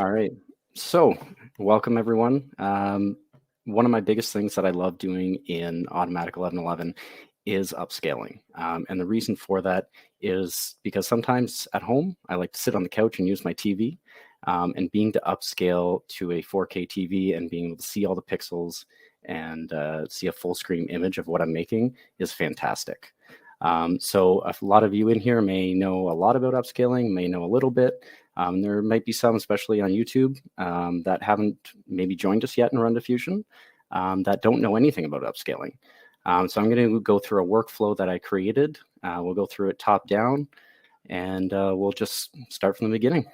All right. So welcome, everyone. One of my biggest things that I love doing in Automatic1111 is upscaling. And the reason for that is because sometimes at home, I like to sit on the couch and use my TV. And being to upscale to a 4K TV and being able to see all the pixels and see a full screen image of what I'm making is fantastic. So a lot of you in here may know a lot about upscaling, may know a little bit. There might be some, especially on YouTube, that haven't maybe joined us yet in Run Diffusion, that don't know anything about upscaling. So I'm going to go through a workflow that I created. We'll go through it top down, and we'll just start from the beginning.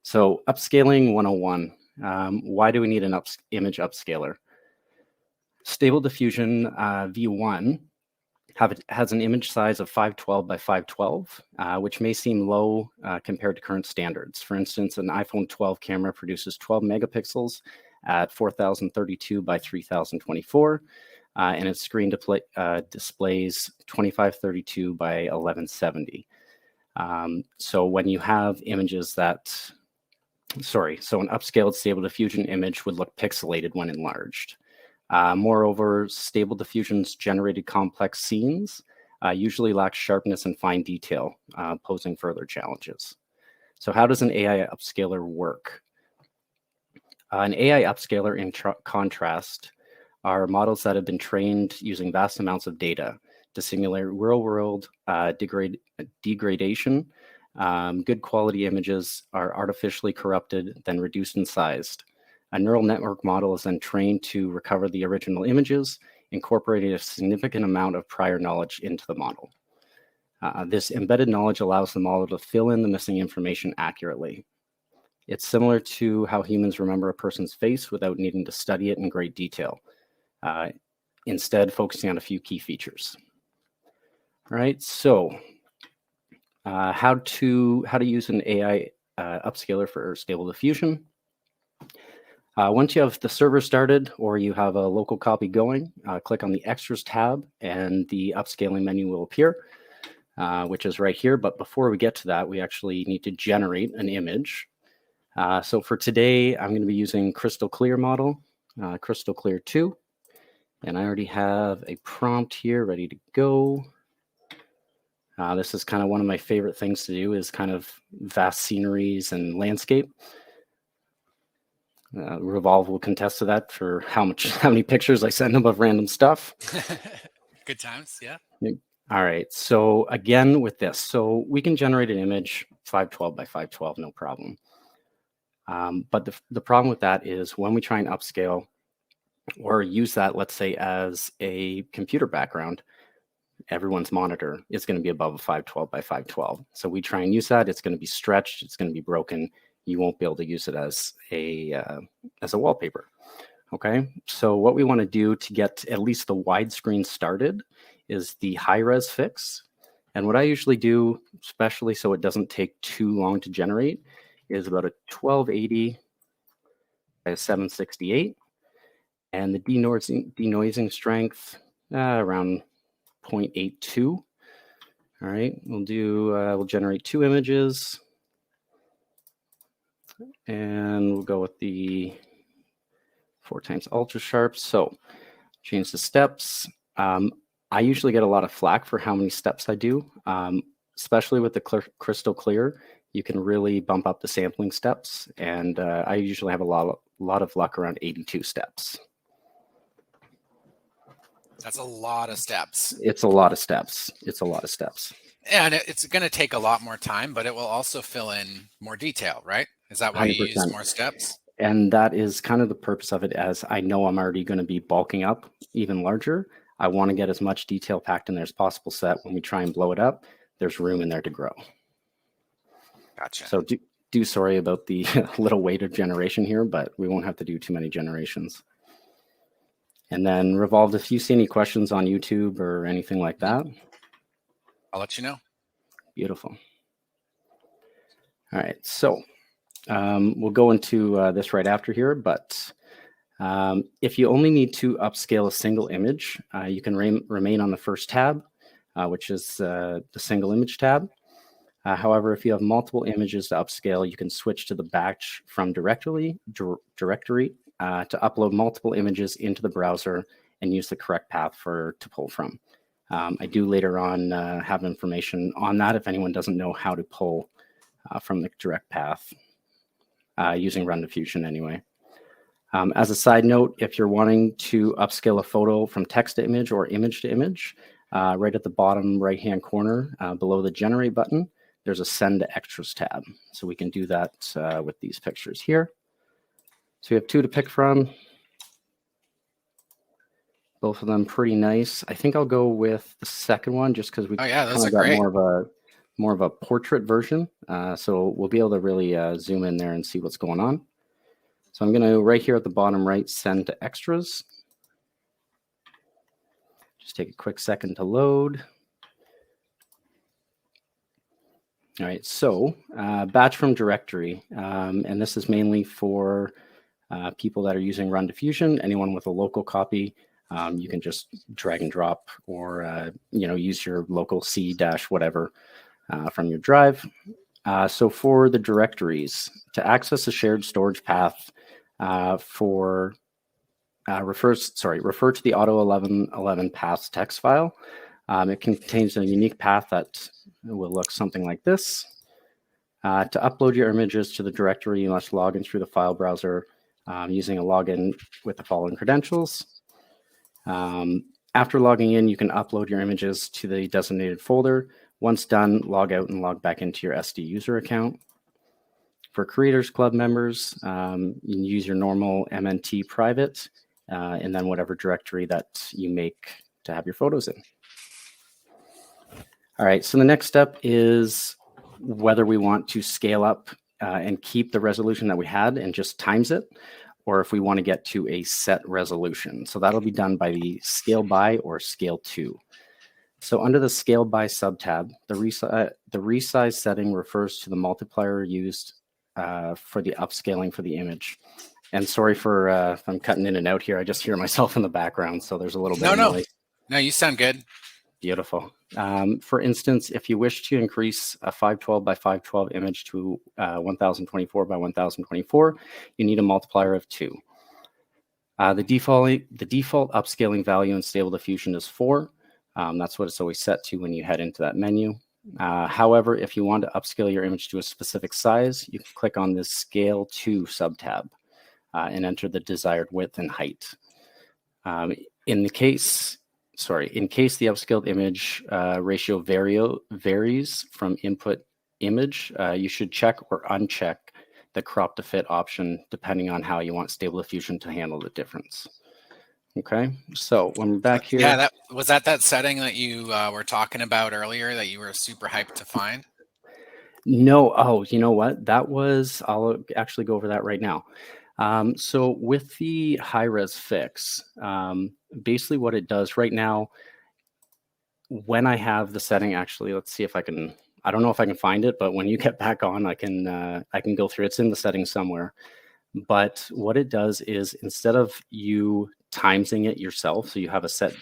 So Upscaling 101. Why do we need an image upscaler? Stable Diffusion V1 has an image size of 512 by 512, which may seem low compared to current standards. For instance, an iPhone 12 camera produces 12 megapixels at 4032 by 3024, and its screen displays 2532 by 1170. So when you have images that, so an upscaled Stable Diffusion image would look pixelated when enlarged. Moreover, Stable Diffusion's generated complex scenes usually lack sharpness and fine detail, posing further challenges. So how does an AI upscaler work? An AI upscaler, in contrast, are models that have been trained using vast amounts of data to simulate real-world degradation. Good quality images are artificially corrupted, then reduced and sized. A neural network model is then trained to recover the original images, incorporating a significant amount of prior knowledge into the model. This embedded knowledge allows the model to fill in the missing information accurately. It's similar to how humans remember a person's face without needing to study it in great detail, instead focusing on a few key features. All right, so how to use an AI upscaler for Stable Diffusion. Once you have the server started or you have a local copy going, click on the Extras tab and the upscaling menu will appear, which is right here. But before we get to that, we actually need to generate an image. So for today, I'm going to be using Crystal Clear model, Crystal Clear 2. And I already have a prompt here ready to go. This is kind of one of my favorite things to do, is kind of vast sceneries and landscape. Revolve will contest to that for how many pictures I send him of random stuff. Good times, yeah. All right, so again with this, so we can generate an image 512 by 512, no problem. But the problem with that is when we try and upscale or use that, let's say, as a computer background, everyone's monitor is going to be above a 512 by 512. So we try and use that, it's going to be stretched, it's going to be broken. You won't be able to use it as a wallpaper. Okay, so what we want to do to get at least the widescreen started is the high res fix. And what I usually do, especially so it doesn't take too long to generate, is about a 1280 by a 768, and the denoising strength around 0.82. All right, we'll generate 2 images. And we'll go with the 4x ultra sharp. So change the steps. I usually get a lot of flack for how many steps I do, especially with the Crystal Clear. You can really bump up the sampling steps, and I usually have a lot of luck around 82 steps. That's a lot of steps. It's a lot of steps. It's a lot of steps. And it's going to take a lot more time, but it will also fill in more detail, right? Is that why 100%. You use more steps? And that is kind of the purpose of it, as I know I'm already going to be bulking up even larger. I want to get as much detail packed in there as possible so that when we try and blow it up, there's room in there to grow. Gotcha. So do sorry about the little wait of generation here, but we won't have to do too many generations. And then Revolve, if you see any questions on YouTube or anything like that, I'll let you know. Beautiful. All right, so we'll go into this right after here, but if you only need to upscale a single image, you can remain on the first tab, which is the single image tab. However, if you have multiple images to upscale, you can switch to the batch from directory to upload multiple images into the browser and use the correct path to pull from. I do later on have information on that if anyone doesn't know how to pull from the direct path using Run Diffusion anyway. As a side note, if you're wanting to upscale a photo from text to image or image to image, right at the bottom right-hand corner below the Generate button, there's a Send to Extras tab. So we can do that with these pictures here. So we have 2 to pick from. Both of them pretty nice. I think I'll go with the second one just because we kind of got more of a portrait version. So we'll be able to really zoom in there and see what's going on. So I'm going to, right here at the bottom right, Send to Extras. Just take a quick second to load. All right, so batch from directory, and this is mainly for people that are using Run Diffusion. Anyone with a local copy, you can just drag and drop or use your local C dash whatever from your drive. So for the directories, to access a shared storage path refer to the Auto1111 paths text file. It contains a unique path that will look something like this. To upload your images to the directory, you must log in through the file browser using a login with the following credentials. After logging in, you can upload your images to the designated folder. Once done, log out and log back into your SD user account. For Creators Club members, you can use your normal MNT private and then whatever directory that you make to have your photos in. All right, so the next step is whether we want to scale up and keep the resolution that we had and just times it, or if we want to get to a set resolution. So that'll be done by the Scale By or Scale To. So under the Scale By subtab, the resize setting refers to the multiplier used for the upscaling for the image. And sorry for if I'm cutting in and out here. I just hear myself in the background, so there's a little bit of noise. No, you sound good. Beautiful. For instance, if you wish to increase a 512 by 512 image to 1024 by 1024, you need a multiplier of 2. The default upscaling value in Stable Diffusion is 4. That's what it's always set to when you head into that menu. However, if you want to upscale your image to a specific size, you can click on this Scale To subtab and enter the desired width and height. In case the upscaled image ratio varies from input image, you should check or uncheck the crop to fit option depending on how you want Stable Diffusion to handle the difference. Okay, so when we're back here. Yeah, was that setting that you were talking about earlier that you were super hyped to find? No, oh, you know what? I'll actually go over that right now. So with the high-res fix, basically what it does right now, when I have the setting, actually, let's see if I can, I don't know if I can find it, but when you get back on, I can go through, it's in the settings somewhere. But what it does is instead of you timesing it yourself, so you have a set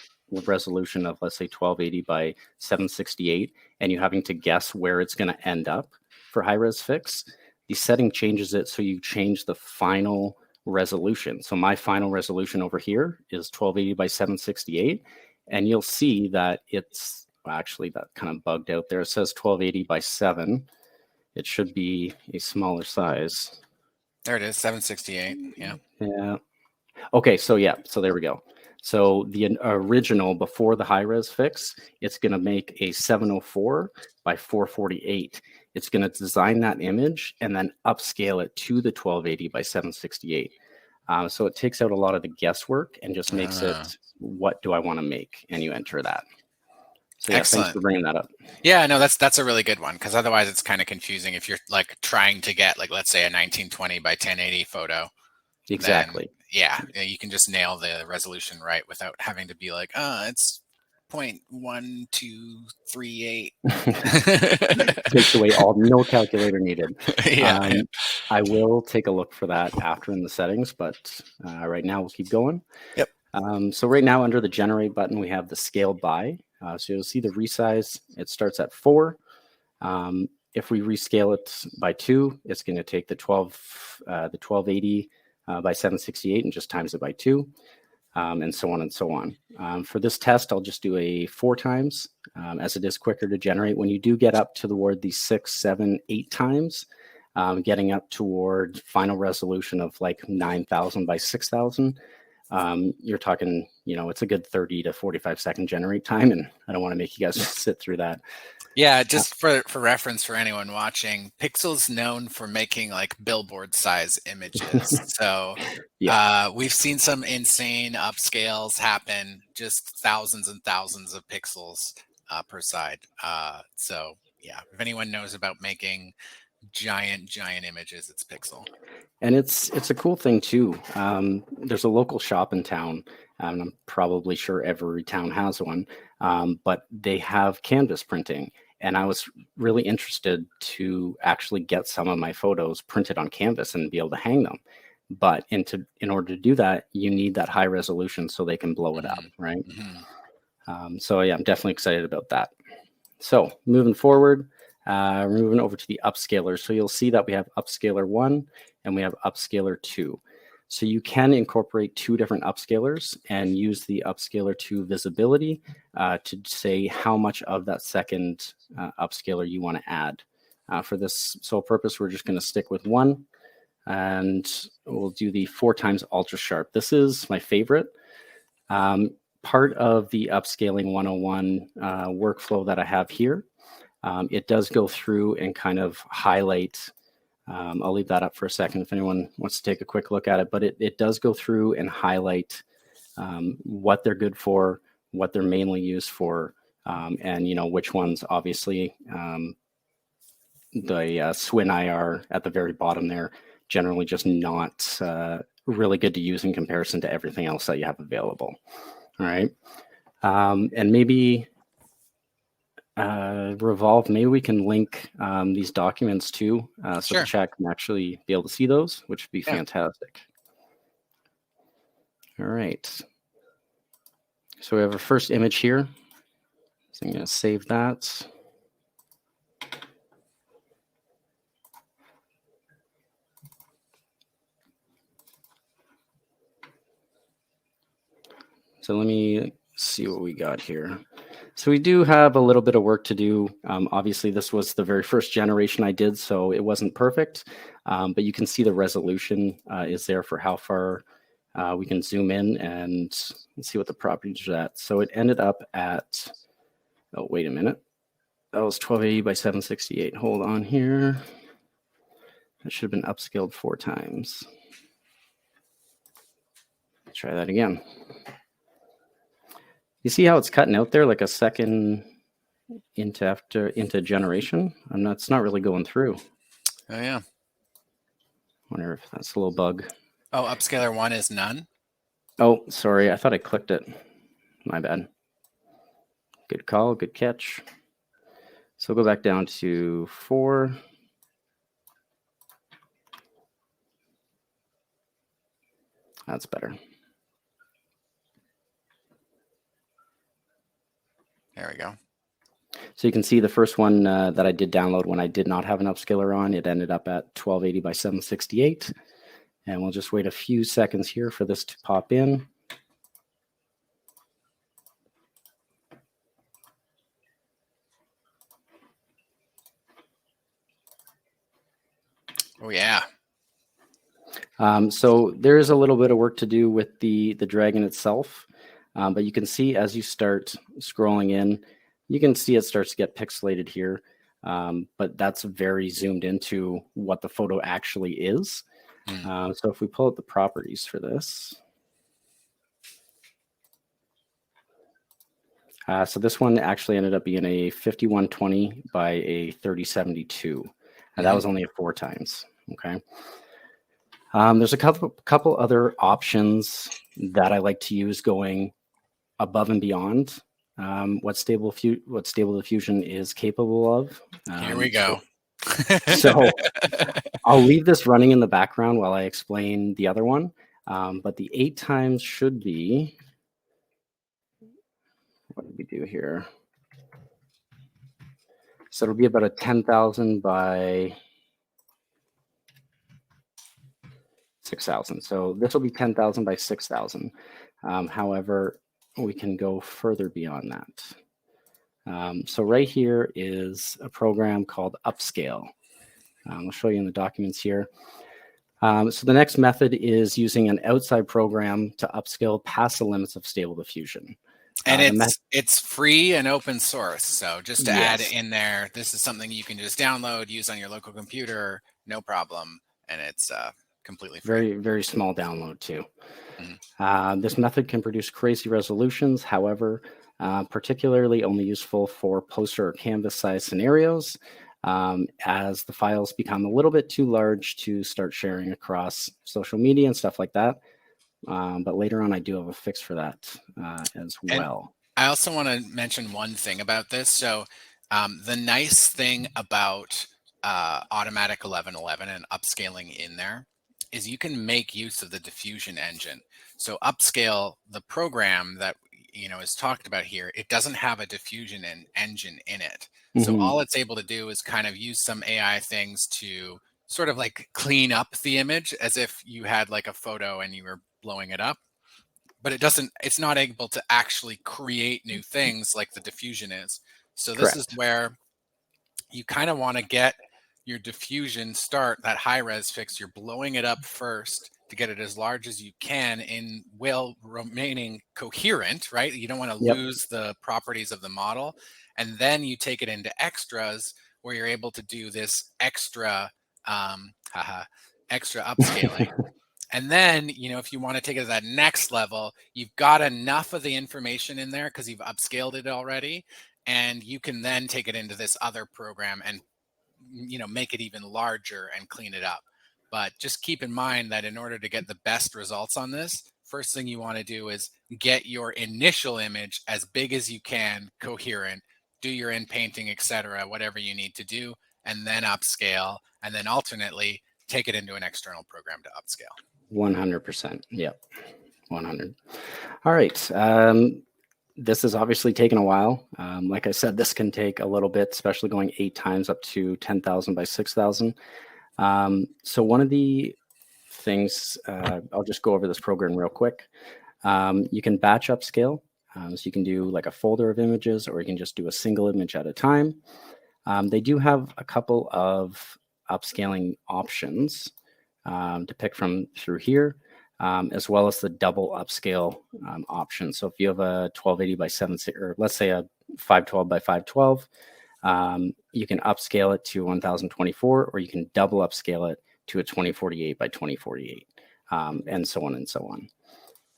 resolution of, let's say, 1280 by 768, and you're having to guess where it's going to end up for high-res fix, the setting changes it so you change the final resolution. So my final resolution over here is 1280 by 768, and you'll see that it's, well, actually that kind of bugged out there. It says 1280 by 7. It should be a smaller size. There it is, 768. Yeah. Yeah. Okay, so yeah, so there we go. So the original before the high-res fix, it's going to make a 704 by 448. It's going to design that image and then upscale it to the 1280 by 768. So it takes out a lot of the guesswork and just makes it, what do I want to make? And you enter that. So yeah, excellent. Thanks for bringing that up. Yeah, no, that's a really good one, because otherwise it's kind of confusing if you're like trying to get, like, let's say a 1920 by 1080 photo. Exactly. Then, yeah, you can just nail the resolution right without having to be like, it's 0.1238. Takes away no calculator needed. Yeah. I will take a look for that after in the settings, but right now we'll keep going. Yep. So right now under the Generate button, we have the Scale By. So you'll see the resize. It starts at 4. if we rescale it by 2, it's going to take the 1280 by 768 and just times it by 2, and so on and so on. For this test, I'll just do a 4 times, as it is quicker to generate. When you do get up toward the 6, 7, 8 times, getting up toward final resolution of like 9,000 by 6,000, you're talking, it's a good 30 to 45 second generate time, and I don't want to make you guys sit through that. Yeah, just for reference for anyone watching, Pixel's known for making like billboard size images. So Yeah. We've seen some insane upscales happen, just thousands and thousands of pixels per side. So yeah, if anyone knows about making giant images, it's Pixel. And it's a cool thing too. There's a local shop in town, and I'm probably sure every town has one, but they have canvas printing. And I was really interested to actually get some of my photos printed on canvas and be able to hang them. But in order to do that, you need that high resolution so they can blow it up, right? So yeah, I'm definitely excited about that. So moving forward, we're moving over to the upscaler. So you'll see that we have Upscaler 1 and we have Upscaler 2. So you can incorporate 2 different upscalers and use the Upscaler 2 visibility to say how much of that second upscaler you want to add. For this sole purpose, we're just going to stick with 1, and we'll do the 4 times ultra sharp. This is my favorite. Part of the Upscaling 101 workflow that I have here, it does go through and kind of highlight. I'll leave that up for a second if anyone wants to take a quick look at it, but it does go through and highlight what they're good for, what they're mainly used for, and which ones, obviously. The Swin IR at the very bottom there, generally just not really good to use in comparison to everything else that you have available. All right. And maybe Revolve, maybe we can link these documents too, so Sure. the chat can actually be able to see those, which would be fantastic. All right. So we have our first image here. So I'm going to save that. So let me see what we got here. So we do have a little bit of work to do. Obviously, this was the very first generation I did, so it wasn't perfect. But you can see the resolution is there for how far we can zoom in and see what the properties are at. So it ended up at, oh, wait a minute. That was 1280 by 768. Hold on here. That should have been upscaled 4 times. Try that again. You see how it's cutting out there like a second into generation? It's not really going through. Oh yeah. Wonder if that's a little bug. Oh, Upscaler 1 is none? Oh, sorry. I thought I clicked it. My bad. Good call. Good catch. So we'll go back down to 4. That's better. There we go. So you can see the first one that I did download when I did not have an upscaler on, it ended up at 1280 by 768. And we'll just wait a few seconds here for this to pop in. Oh yeah. So there is a little bit of work to do with the dragon itself. But you can see as you start scrolling in, you can see it starts to get pixelated here. But that's very zoomed into what the photo actually is. So if we pull up the properties for this. So this one actually ended up being a 5120 by a 3072. That was only a 4 times. Okay. There's a couple other options that I like to use going above and beyond what Stable Diffusion is capable of. Here we go. So I'll leave this running in the background while I explain the other one. But the 8 times should be, what did we do here? So it'll be about a 10,000 by 6,000. So this will be 10,000 by 6,000. However, we can go further beyond that. So right here is a program called Upscale. I'll show you in the documents here. So the next method is using an outside program to upscale past the limits of Stable Diffusion. And it's free and open source. So just to add Yes. in there, this is something you can just download, use on your local computer, no problem. And it's completely free. Very, very small download too. This method can produce crazy resolutions. However, particularly only useful for poster or canvas size scenarios, as the files become a little bit too large to start sharing across social media and stuff like that. But later on, I do have a fix for that as well. I also want to mention one thing about this. So the nice thing about Automatic1111 and upscaling in there is you can make use of the diffusion engine. So Upscale, the program that is talked about here, it doesn't have a diffusion engine in it. So all it's able to do is kind of use some AI things to sort of like clean up the image as if you had like a photo and you were blowing it up. But it's not able to actually create new things like the diffusion is. So this is where you kind of want to get your diffusion start, that high res fix. You're blowing it up first to get it as large as you can in while remaining coherent, right? You don't want to lose the properties of the model. And then you take it into extras where you're able to do this extra upscaling. And then, if you want to take it to that next level, you've got enough of the information in there because you've upscaled it already. And you can then take it into this other program and, make it even larger and clean it up. But just keep in mind that in order to get the best results on this, first thing you want to do is get your initial image as big as you can, coherent, do your in painting, etc., whatever you need to do, and then upscale, and then alternately take it into an external program to upscale. 100%. Yep. 100. All right. This has obviously taken a while. Like I said, this can take a little bit, especially going 8 times up to 10,000 by 6,000. So one of the things, I'll just go over this program real quick. You can batch upscale. So you can do like a folder of images, or you can just do a single image at a time. They do have a couple of upscaling options to pick from through here. As well as the double upscale option. So if you have a 1280 by 760, or let's say a 512 by 512, you can upscale it to 1024, or you can double upscale it to a 2048 by 2048, and so on and so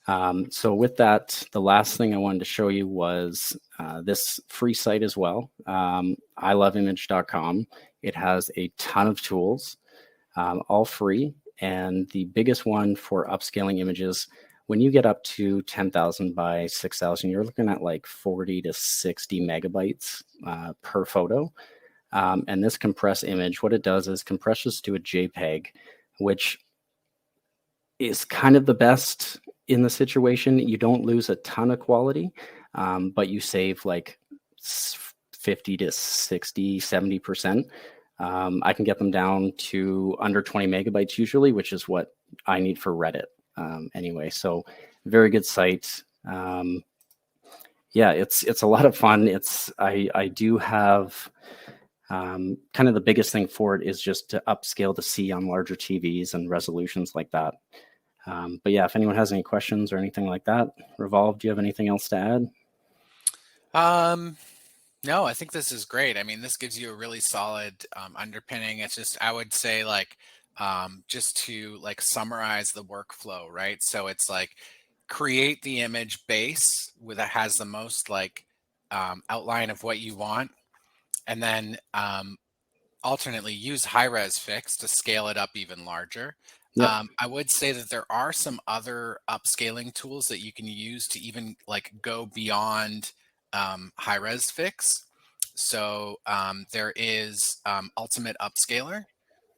on. So with that, the last thing I wanted to show you was this free site as well, iloveimage.com. It has a ton of tools, all free. And the biggest one for upscaling images, when you get up to 10,000 by 6,000, you're looking at like 40 to 60 megabytes per photo. And this compressed image, what it does is compresses to a JPEG, which is kind of the best in the situation. You don't lose a ton of quality, but you save like 50 to 60, 70%. I can get them down to under 20 megabytes usually, which is what I need for Reddit anyway. So very good site. Yeah, it's a lot of fun. I do have kind of the biggest thing for it is just to upscale to see on larger TVs and resolutions like that. But yeah, if anyone has any questions or anything like that, Revolve, do you have anything else to add? No, I think this is great. I mean, this gives you a really solid underpinning. It's just, I would say like, just to like summarize the workflow, right? So it's like create the image base that has the most like outline of what you want. And then alternately use high res fix to scale it up even larger. Yep. I would say that there are some other upscaling tools that you can use to even like go beyond high res fix. So there is Ultimate Upscaler,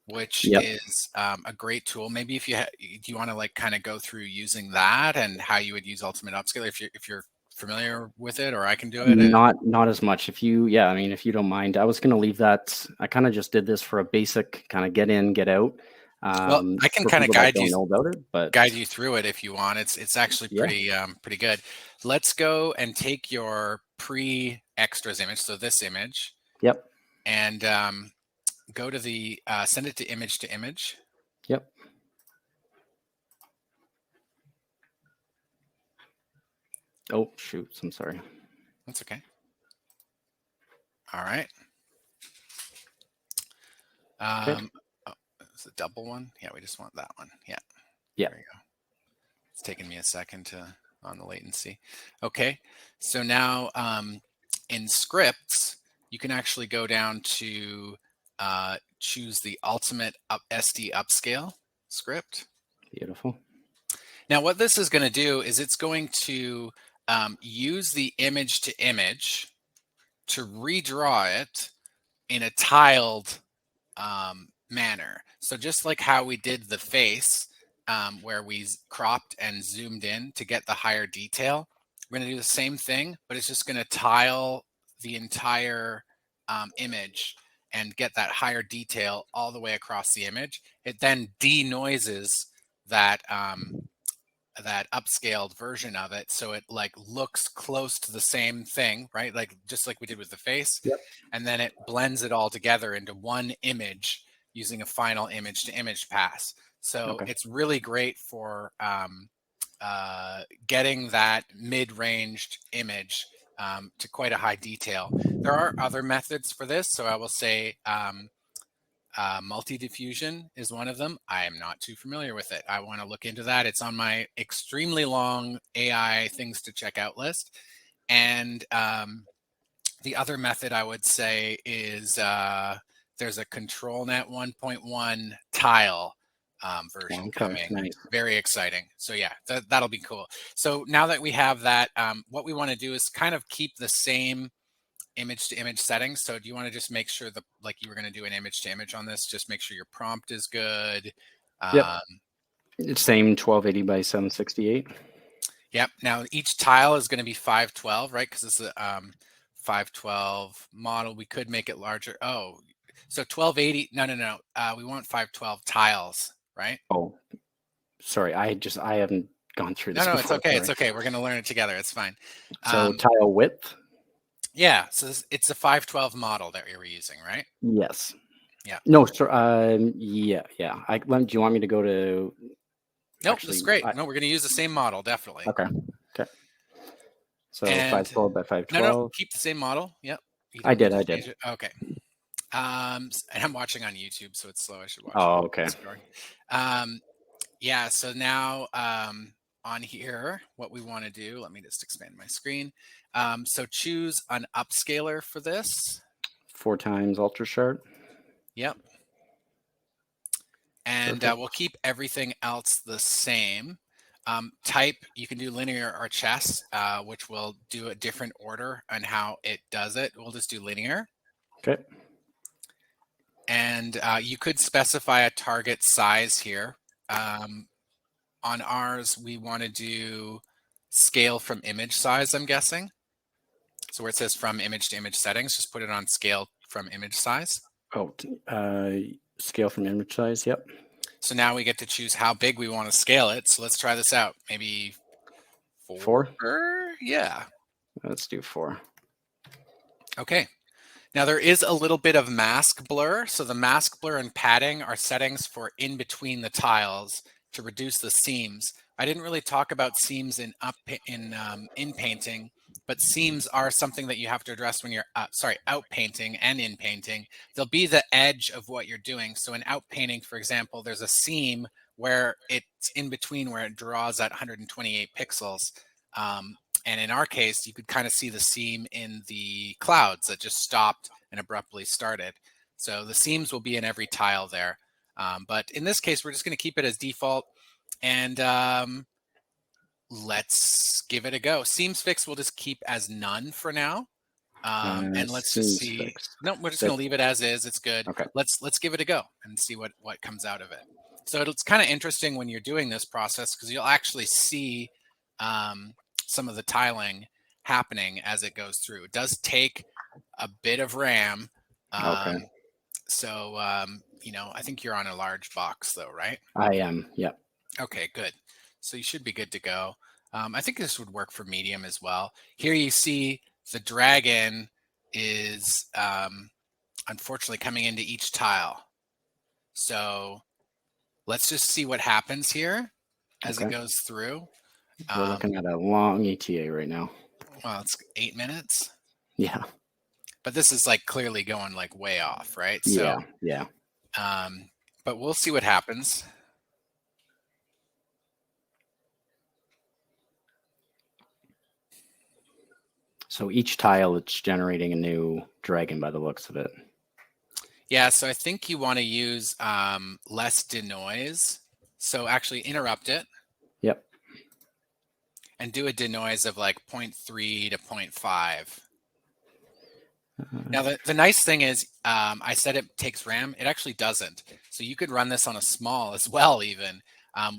which is a great tool. Maybe if you do you want to like kind of go through using that and how you would use Ultimate Upscaler if you're familiar with it, or I can do it? Not as much. If you, yeah, I mean, if you don't mind, I was going to leave that. I kind of just did this for a basic kind of get in, get out. Well, I can For kind of people that don't know about it, but guide you through it if you want. It's actually pretty pretty good. Let's go and take your pre-extras image, so this image. Yep. And go to the send it to image to image. Yep. Oh, shoot. I'm sorry. That's okay. All right. Okay. Oh, it's a double one. Yeah, we just want that one. Yeah. Yeah. There you go. It's taken me a second on the latency. Okay. So now in scripts, you can actually go down to choose the ultimate SD upscale script. Beautiful. Now, what this is going to do is it's going to use the image to image to redraw it in a tiled manner. So just like how we did the face, where we cropped and zoomed in to get the higher detail, we're going to do the same thing, but it's just going to tile the entire image and get that higher detail all the way across the image. It then denoises that that upscaled version of it, so it like looks close to the same thing, right? Like just like we did with the face. Yep. And then it blends it all together into one image using a final image to image pass. So it's really great for getting that mid-ranged image to quite a high detail. There are other methods for this, so I will say multi-diffusion is one of them. I am not too familiar with it. I want to look into that. It's on my extremely long AI things to check out list. And the other method I would say is there's a ControlNet 1.1 tile version coming. Nice. Very exciting. So yeah, that'll be cool. So now that we have that, what we want to do is kind of keep the same image to image settings. So do you want to just make sure that, like you were going to do an image to image on this, just make sure your prompt is good. Yep. It's same 1280 by 768. Yep. Now each tile is going to be 512, right? Because it's a 512 model. We could make it larger. Oh, so 1280. No. We want 512 tiles, right? Oh, sorry. I haven't gone through this. No, before, it's okay. sorry. It's okay. We're going to learn it together. It's fine. So tile width. Yeah. So it's a 512 model that you were using, right? Yes. Yeah. No. So yeah. Do you want me to go to? Nope. That's great. No, we're going to use the same model. Definitely. Okay. So And 512 by 512. No, keep the same model. Yep. I did. Okay. And I'm watching on YouTube, so it's slow. I should watch. Oh, okay. Yeah. So now on here, what we want to do, let me just expand my screen. So choose an upscaler for this. 4 times ultra sharp. Yep. And we'll keep everything else the same. Type, you can do linear or chess, which will do a different order on how it does it. We'll just do linear. Okay. And you could specify a target size here. On ours, we want to do scale from image size, I'm guessing. So where it says from image to image settings, just put it on scale from image size. Oh, scale from image size. Yep. So now we get to choose how big we want to scale it. So let's try this out. Maybe 4? Yeah. Let's do 4. Okay. Now there is a little bit of mask blur. So the mask blur and padding are settings for in between the tiles to reduce the seams. I didn't really talk about seams in painting, but seams are something that you have to address when you're out painting and in painting. They'll be the edge of what you're doing. So in out painting, for example, there's a seam where it's in between where it draws at 128 pixels. And in our case, you could kind of see the seam in the clouds that just stopped and abruptly started. So the seams will be in every tile there. But in this case, we're just going to keep it as default. And let's give it a go. Seams fixed we'll just keep as none for now. And let's just see. Fixed. No, we're just going to leave it as is. It's good. Okay. Let's give it a go and see what comes out of it. So it's kind of interesting when you're doing this process because you'll actually see some of the tiling happening as it goes through. It does take a bit of RAM. Okay. So, I think you're on a large box though, right? I am. Yep. Okay, good. So you should be good to go. I think this would work for medium as well. Here you see the dragon is unfortunately coming into each tile. So let's just see what happens here as it goes through. We're looking at a long ETA right now. Well, it's 8 minutes. Yeah. But this is like clearly going like way off, right? Yeah. So, Yeah. but we'll see what happens. So each tile, it's generating a new dragon by the looks of it. Yeah, so I think you want to use less denoise. So actually interrupt it. Yep. And do a denoise of like 0.3 to 0.5. Now, the nice thing is I said it takes RAM. It actually doesn't. So you could run this on a small as well even,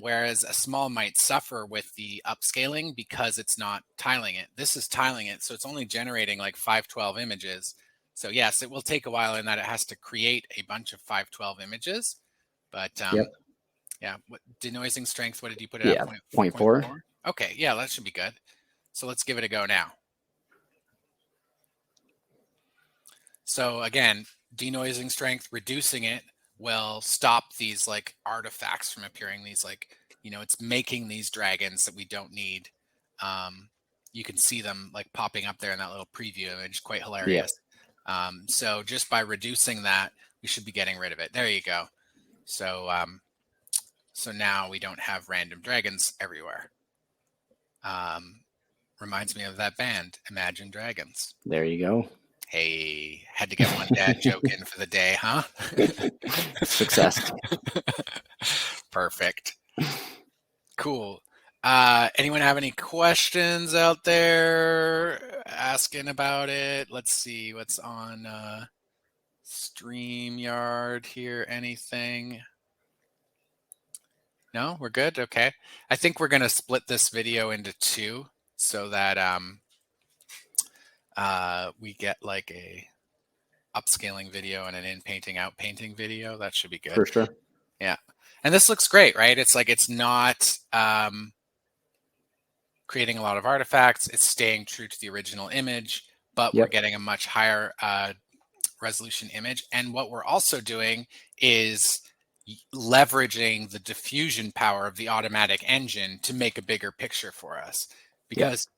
whereas a small might suffer with the upscaling because it's not tiling it. This is tiling it, so it's only generating like 512 images. So yes, it will take a while in that it has to create a bunch of 512 images. But yeah, what denoising strength, what did you put it at? 0.4. Okay, yeah, that should be good. So let's give it a go now. So again, denoising strength, reducing it will stop these like artifacts from appearing. These like, it's making these dragons that we don't need. You can see them like popping up there in that little preview image, quite hilarious. So just by reducing that, we should be getting rid of it. There you go. So, so now we don't have random dragons everywhere. Reminds me of that band, Imagine Dragons. There you go. Hey, had to get one dad joke in for the day, huh? Success. Perfect. Cool. Anyone have any questions out there asking about it? Let's see what's on StreamYard here. Anything? No, we're good. Okay. I think we're going to split this video into two so that we get like a upscaling video and an in painting out painting video. That should be good. For sure. Yeah. And this looks great, right? It's like it's not creating a lot of artifacts. It's staying true to the original image, but we're getting a much higher resolution image. And what we're also doing is leveraging the diffusion power of the automatic engine to make a bigger picture for us. Because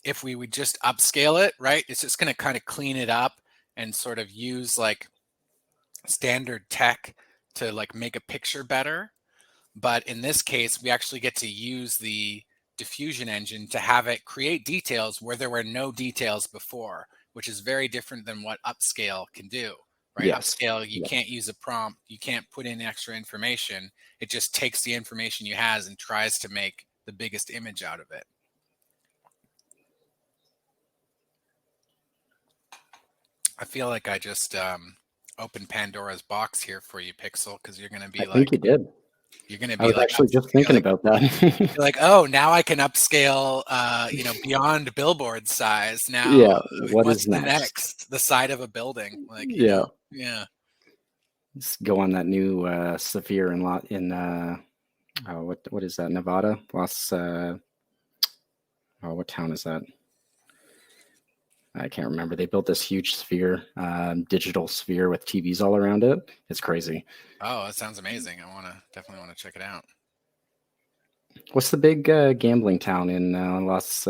if we would just upscale it, right, it's just going to kind of clean it up and sort of use like standard tech to like make a picture better. But in this case, we actually get to use the diffusion engine to have it create details where there were no details before, which is very different than what upscale can do, right? Upscale, you can't use a prompt. You can't put in extra information. It just takes the information you has and tries to make the biggest image out of it. I feel like I just opened Pandora's box here for you, Pixel, because you're going to be I think you did. You're going to be I was like, actually just thinking about that. You're like, oh, now I can upscale, beyond billboard size. Now, Yeah. what's the next? The side of a building, like, yeah. Let's go on that new sphere in what is that? Nevada? What town is that? I can't remember. They built this huge sphere, digital sphere with TVs all around it. It's crazy. Oh, that sounds amazing. I definitely want to check it out. What's the big gambling town in Las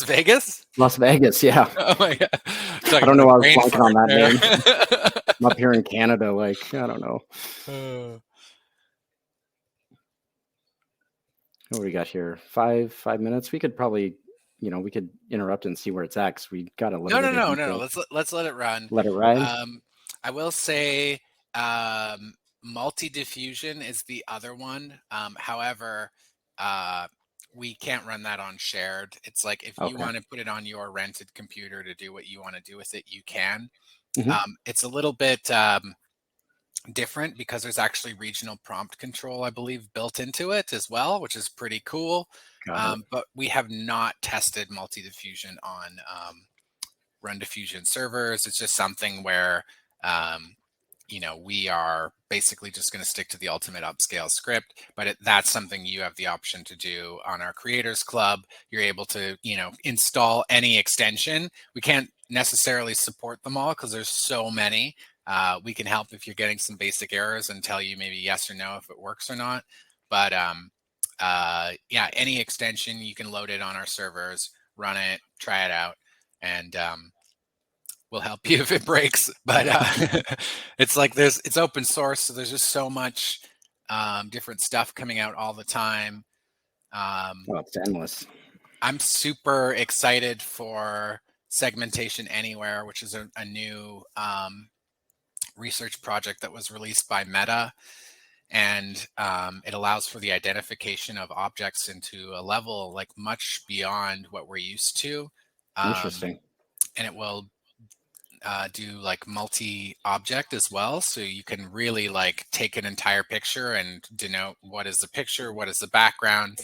Vegas? Las Vegas, yeah. Oh my God. I don't know why I was blanking on that name. I'm up here in Canada, like, I don't know. What do we got here? 5 minutes. We could probably, we could interrupt and see where it's at, because we got a little bit. No. Let's let it run. Let it ride. I will say multi-diffusion is the other one. However, we can't run that on shared. It's like if you want to put it on your rented computer to do what you want to do with it, you can. It's a little bit different because there's actually regional prompt control, I believe, built into it as well, which is pretty cool. but we have not tested multi-diffusion on run diffusion servers. It's just something where we are basically just going to stick to the ultimate upscale script, but that's something you have the option to do on our creators club. You're able to, install any extension. We can't necessarily support them all because there's so many. We can help if you're getting some basic errors and tell you maybe yes or no if it works or not. But yeah, any extension, you can load it on our servers, run it, try it out, and we'll help you if it breaks. But it's like it's open source, so there's just so much different stuff coming out all the time. Well, it's endless. I'm super excited for Segmentation Anywhere, which is a new research project that was released by Meta. And it allows for the identification of objects into a level like much beyond what we're used to. Interesting. And it will do like multi-object as well, so you can really like take an entire picture and denote what is the picture, what is the background,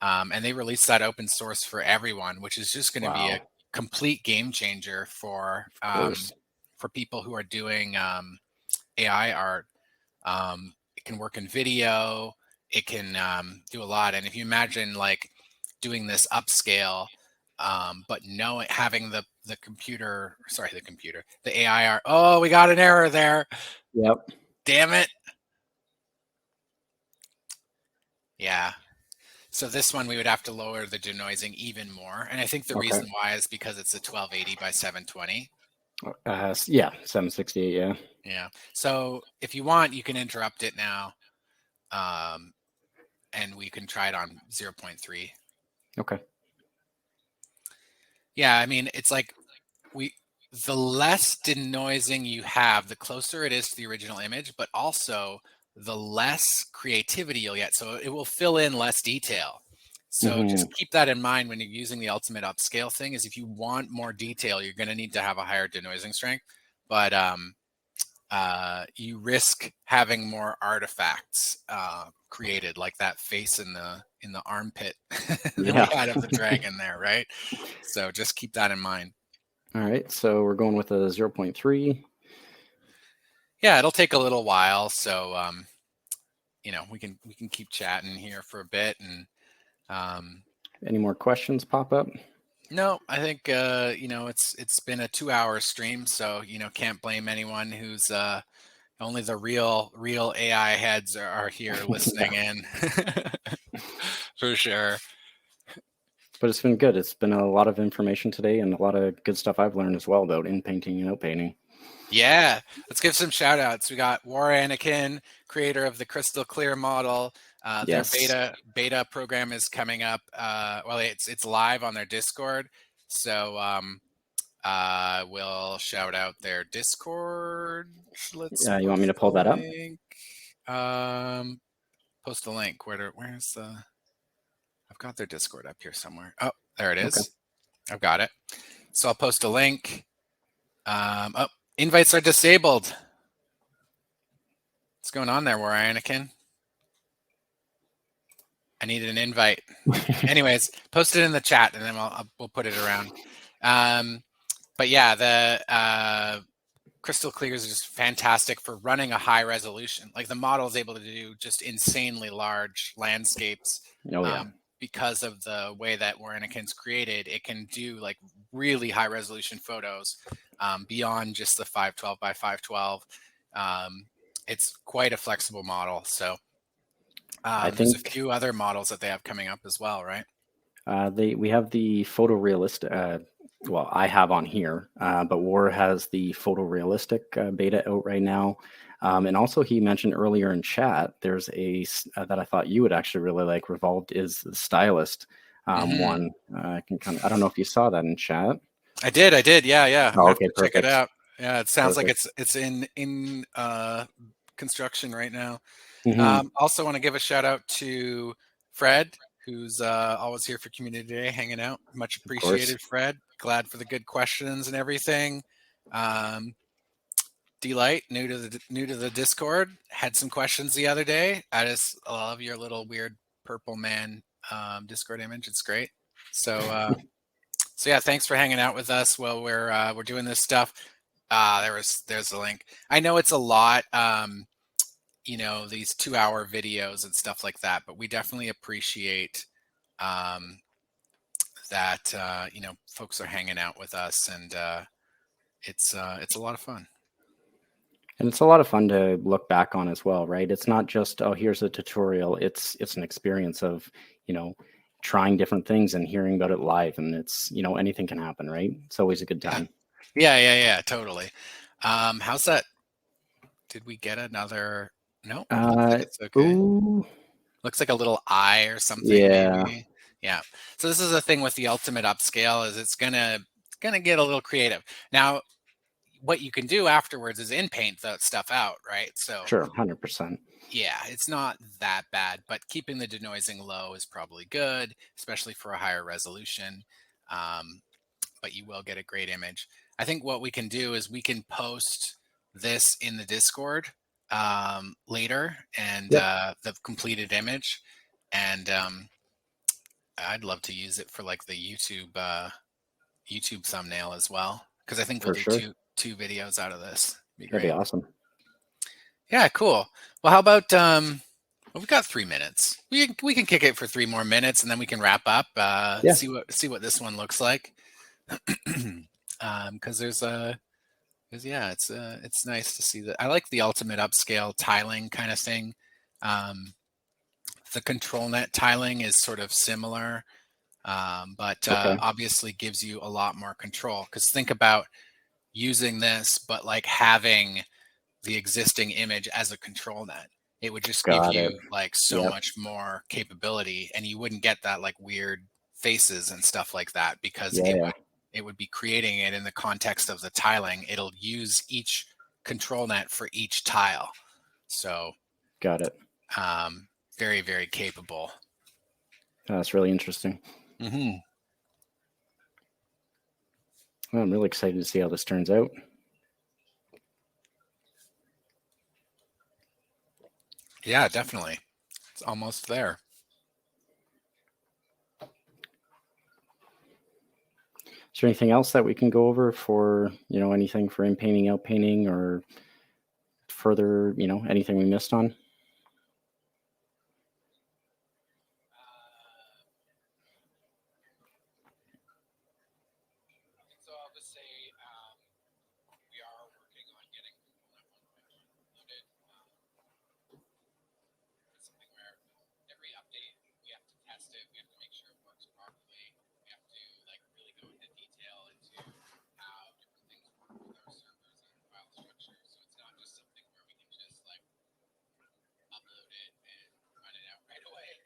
and they released that open source for everyone, which is just going to be a complete game changer for people who are doing AI art. It can work in video, it can do a lot, and if you imagine like doing this upscale, but having the AI art. Oh, we got an error there. Yep. Damn it. Yeah. So this one, we would have to lower the denoising even more. And I think the reason why is because it's a 1280 by 720. Yeah, 768, yeah. Yeah. So if you want, you can interrupt it now. And we can try it on 0.3. Okay. Yeah, I mean, it's like the less denoising you have, the closer it is to the original image, but also the less creativity you'll get. So it will fill in less detail. So just keep that in mind when you're using the ultimate upscale thing, is if you want more detail, you're going to need to have a higher denoising strength. But you risk having more artifacts created, like that face in the armpit that we had of the dragon there, right? So just keep that in mind. All right, so we're going with a 0.3. Yeah, it'll take a little while, so we can keep chatting here for a bit. And any more questions pop up? No, I think it's been a 2-hour stream, so can't blame anyone who's only the real AI heads are here listening in. For sure. But it's been good. It's been a lot of information today and a lot of good stuff I've learned as well about in painting and out painting. Yeah, let's give some shout outs. We got War Anakin, creator of the Crystal Clear model. Yes. Their beta program is coming up. Well, it's live on their Discord. So we'll shout out their Discord. You want me to pull that up? Post a link. Where's the? I've got their Discord up here somewhere. Oh, there it is. Okay. I've got it. So I'll post a link. Oh, invites are disabled. What's going on there, War Anakin? I need an invite. Anyways, post it in the chat and then we'll put it around. But yeah, the Crystal Clear is just fantastic for running a high resolution. Like the model is able to do just insanely large landscapes. Oh, yeah. Because of the way that War Anakin's created, it can do like really high resolution photos beyond just the 512 by 512. It's quite a flexible model. So there's a few other models that they have coming up as well, right? We have the photorealistic. Well, I have on here, but War has the photorealistic beta out right now. And also he mentioned earlier in chat, there's a that I thought you would actually really like. Revolved is the stylist one. I don't know if you saw that in chat. I did. Yeah. Oh, okay, perfect. Check it out. Yeah, it sounds like it's in construction right now. Also want to give a shout out to Fred, who's always here for Community Day, hanging out. Much appreciated, Fred. Glad for the good questions and everything. Delight, new to the Discord, had some questions the other day. I just love your little weird purple man Discord image. It's great. So so yeah, thanks for hanging out with us while we're doing this stuff. There's the link. I know it's a lot, these 2-hour videos and stuff like that, but we definitely appreciate that folks are hanging out with us, and it's a lot of fun. And it's a lot of fun to look back on as well, right? It's not just, oh, here's a tutorial. It's an experience of, trying different things and hearing about it live. And it's, anything can happen, right? It's always a good time. Yeah, totally. How's that? Did we get another? No, looks like it's okay. Ooh. Looks like a little eye or something, Yeah. maybe. Yeah. So this is the thing with the ultimate upscale, is it's gonna get a little creative. Now, what you can do afterwards is in paint that stuff out, right? So Sure, 100%. yeah, it's not that bad, but keeping the denoising low is probably good, especially for a higher resolution. But you will get a great image. I think what we can do is we can post this in the Discord later, and the completed image, and I'd love to use it for like the YouTube thumbnail as well, because I think we'll do two videos out of this. That'd be awesome. Yeah, cool. Well, how about we've got 3 minutes. We can kick it for 3 more minutes, and then we can wrap up. See what this one looks like. Because it's nice to see that. I like the ultimate upscale tiling kind of thing. The control net tiling is sort of similar, but obviously gives you a lot more control. Because think about using this, but like having the existing image as a control net. It would just give you like so much more capability, and you wouldn't get that like weird faces and stuff like that, because it would be creating it in the context of the tiling. It'll use each control net for each tile. So got it. Very, very capable. That's really interesting. Mm-hmm. Well, I'm really excited to see how this turns out. Yeah, definitely. It's almost there. Is there anything else that we can go over for, anything for in painting, out painting, or further, anything we missed on? So I'll just say we are working on getting loaded. It's something where every update we have to test it. We have to make sure it works properly. We have to like really go into detail into how different things work with our servers and file structure. So it's not just something where we can just like upload it and run it out right away.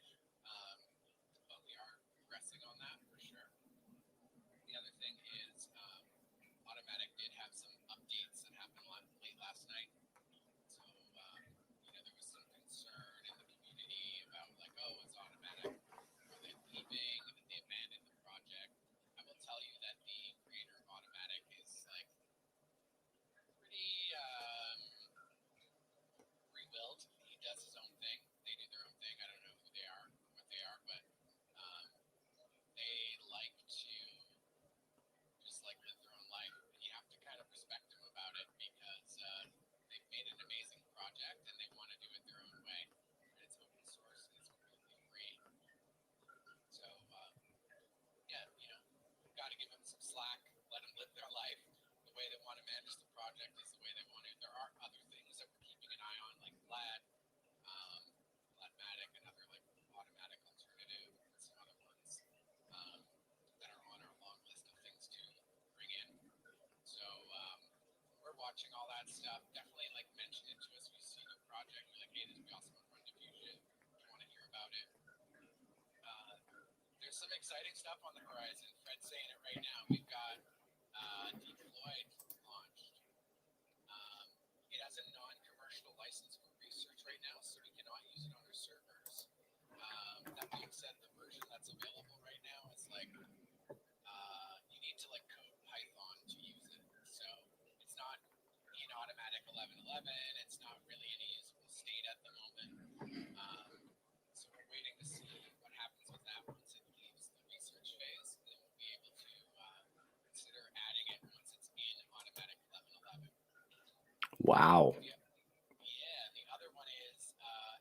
But we are progressing on that for sure. The other thing is Automatic did have some updates that happened late last night. So there was some concern in the community about like, oh, it's Automatic, are they leaving? Did they abandon the project? I will tell you that the creator of Automatic is like pretty free-willed. He does his own thing. They do their own thing. I don't know who they are, what they are, but they like to just like live their own life. You have to kind of respect them about it, because they've made an amazing project and they want to do it their own way. And it's open source and it's completely free. So yeah, got to give them some slack. Let them live their life. The way they want to manage the project is the way they want it. There are other things that we're keeping an eye on, like Vladmatic, another like automatic alternative, and some other ones that are on our long list of things to bring in. So we're watching all that stuff. Definitely like mention it to us if you see a new project. You're like, hey, this would be awesome to run diffusion. You want to hear about it? There's some exciting stuff on the horizon. Fred's saying it right now. We've got Deployed launched. It has a non-commercial license for research right now, so we cannot use it on our servers. That being said, the version that's available right now is like you need to like code Python to use it. So it's not in Automatic 1111. It's not really in a usable state at the moment. So we're waiting to see what happens with Wow. Yeah, the other one is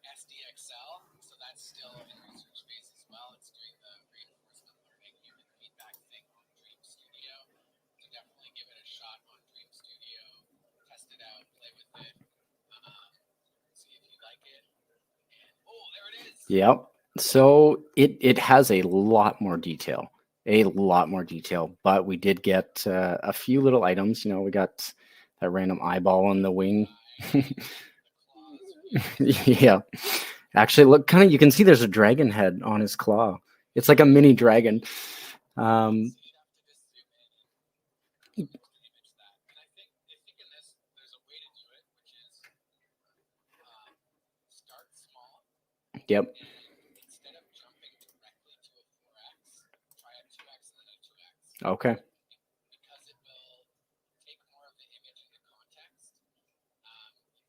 SDXL, so that's still in research phase as well. It's doing the reinforcement learning human feedback thing on Dream Studio. So definitely give it a shot on Dream Studio, test it out, play with it, see if you like it. And oh, there it is. Yep. So it has a lot more detail, but we did get a few little items. You know, we got that random eyeball on the wing. Yeah. Actually, look, kind of, you can see there's a dragon head on his claw. It's like a mini dragon. Yep. Instead of jumping directly to a 4x, try a 2x and then a 2x. Okay. Because it will take more of the image into context.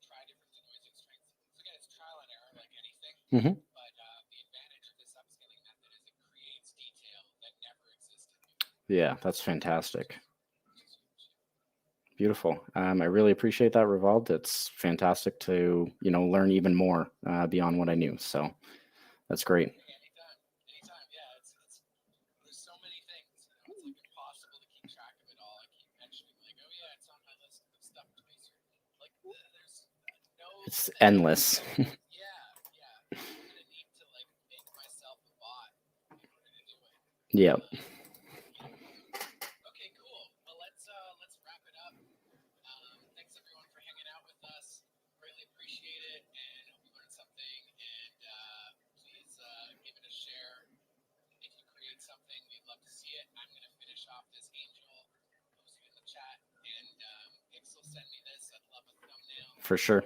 Try different denoising strengths. So again, it's trial and error like anything. But the advantage of this upscaling method is it creates detail that never existed before. Yeah, that's fantastic. Beautiful. I really appreciate that, Revald. It's fantastic to, you know, learn even more beyond what I knew. So that's great. Anytime. Yeah, there's so many things. You know, it's like impossible to keep track of it all. I keep mentioning like, oh yeah, it's on my list of stuff to research. Like there's no. It's endless. Yeah. I'm gonna need to like make myself a bot in order to do it. Yeah. Okay, cool. Well, let's wrap it up. Thanks everyone for hanging out with us. Greatly appreciate it, and hope you learned something. And please give it a share. If you create something, we'd love to see it. I'm gonna finish off this angel, post it in the chat, and Pixel send me this. I'd love a thumbnail. For sure.